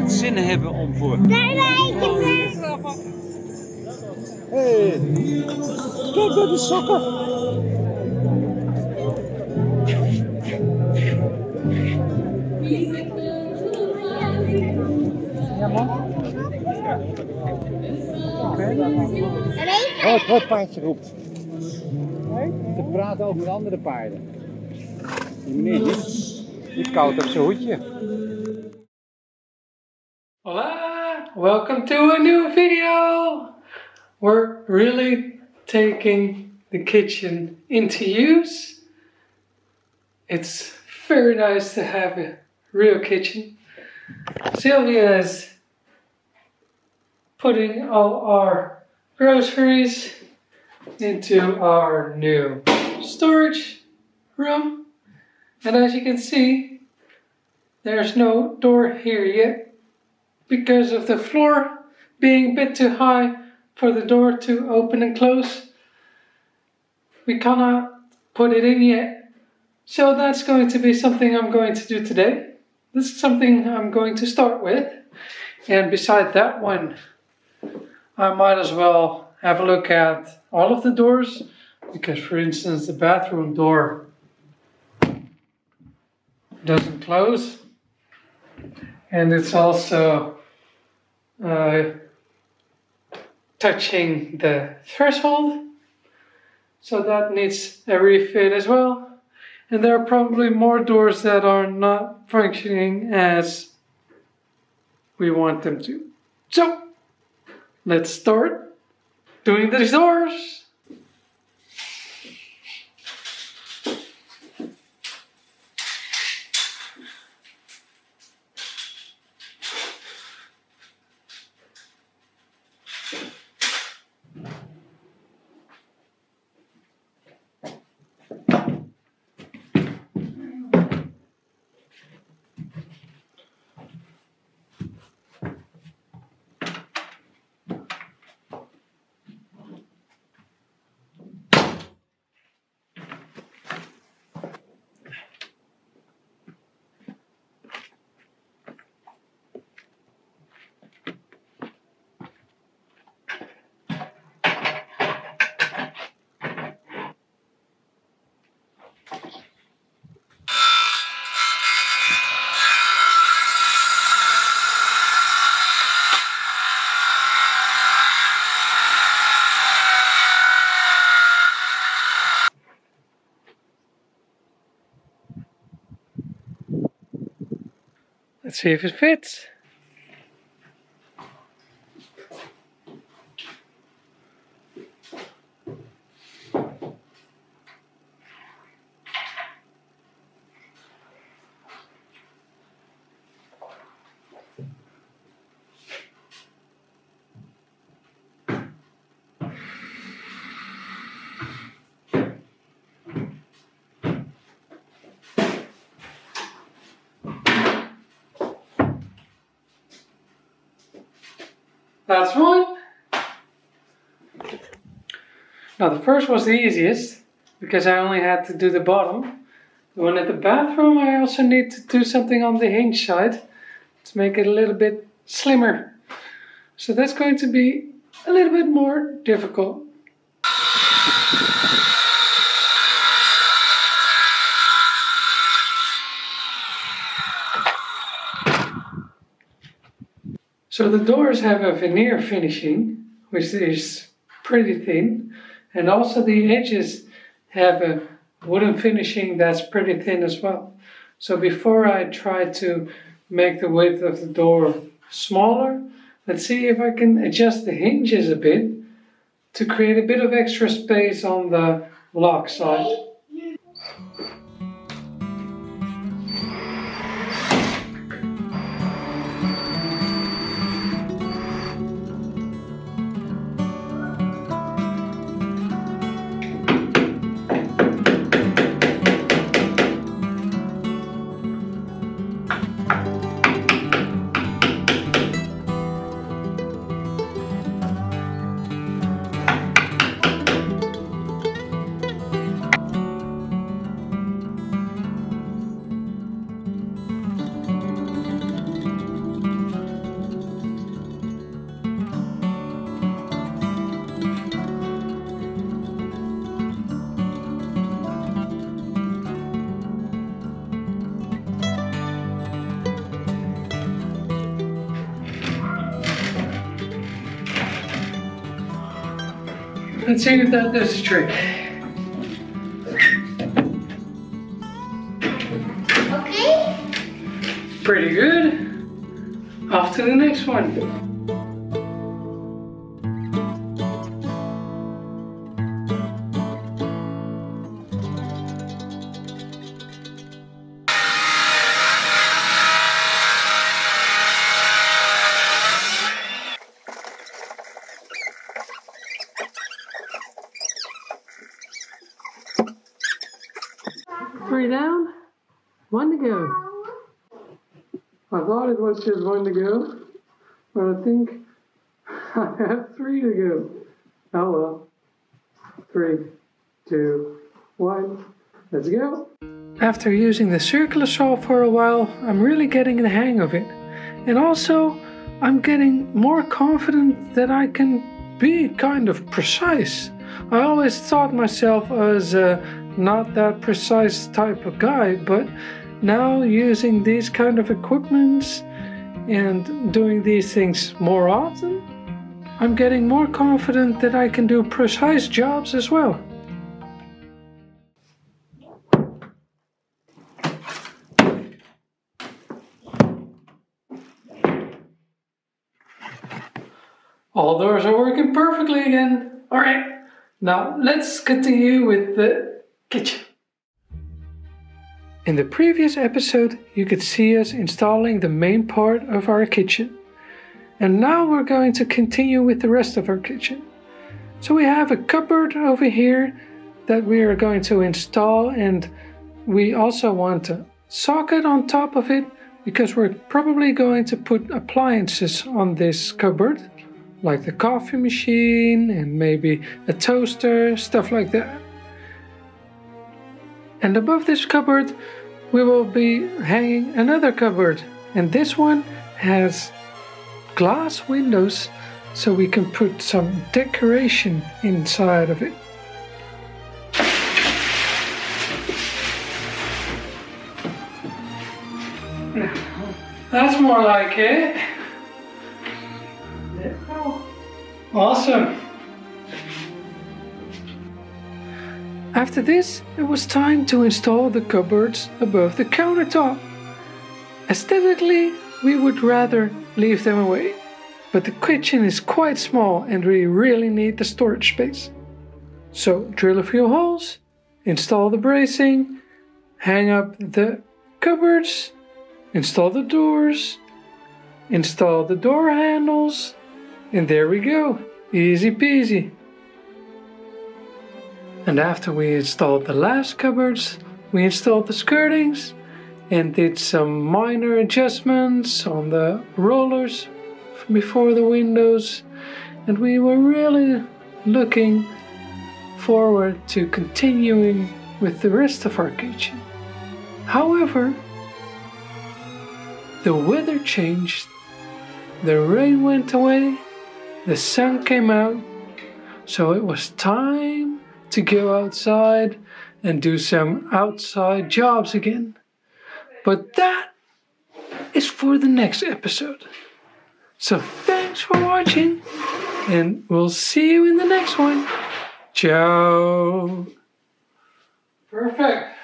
echt zin hebben om voor... Hey, kijk naar de sokken. Ja man. Oh, het grootpaardje roept. Te praten over andere paarden. Die meneer die koud op zijn hoedje. Hola! Welcome to a new video! We're really taking the kitchen into use. It's very nice to have a real kitchen. Sylvia is putting all our groceries into our new storage room. And as you can see, there's no door here yet because of the floor being a bit too high for the door to open and close. We cannot put it in yet. So that's going to be something I'm going to do today. This is something I'm going to start with. And beside that one, I might as well have a look at all of the doors. Because for instance, the bathroom door doesn't close. And it's also touching the threshold. So that needs a refit as well. And there are probably more doors that are not functioning as we want them to. So, let's start doing these doors. Let's see if it fits. That's one. Now the first was the easiest because I only had to do the bottom. The one at the bathroom, I also need to do something on the hinge side to make it a little bit slimmer. So that's going to be a little bit more difficult. So the doors have a veneer finishing, which is pretty thin, and also the edges have a wooden finishing that's pretty thin as well. So before I try to make the width of the door smaller, let's see if I can adjust the hinges a bit to create a bit of extra space on the lock side. Let's see if that does the trick. Okay. Pretty good. Off to the next one. Three down, one to go. I thought it was just one to go, but I think I have three to go. Oh well. 3, 2, 1, let's go. After using the circular saw for a while, I'm really getting the hang of it. And also, I'm getting more confident that I can be kind of precise. I always thought myself as not that precise type of guy, but now using these kind of equipments and doing these things more often, I'm getting more confident that I can do precise jobs as well. All doors are working perfectly again. All right, now let's continue with the kitchen. In the previous episode, you could see us installing the main part of our kitchen. And now we're going to continue with the rest of our kitchen. So we have a cupboard over here that we are going to install, and we also want a socket on top of it because we're probably going to put appliances on this cupboard, like the coffee machine and maybe a toaster, stuff like that. And above this cupboard we will be hanging another cupboard, and this one has glass windows so we can put some decoration inside of it. That's more like it. Awesome. After this, it was time to install the cupboards above the countertop. Aesthetically, we would rather leave them away, but the kitchen is quite small and we really need the storage space. So drill a few holes, install the bracing, hang up the cupboards, install the doors, install the door handles, and there we go, easy peasy. And after we installed the last cupboards, we installed the skirtings and did some minor adjustments on the rollers before the windows, and we were really looking forward to continuing with the rest of our kitchen. However, the weather changed, the rain went away, the sun came out, so it was time to go outside and do some outside jobs again. But that is for the next episode. So thanks for watching, and we'll see you in the next one. Ciao. Perfect.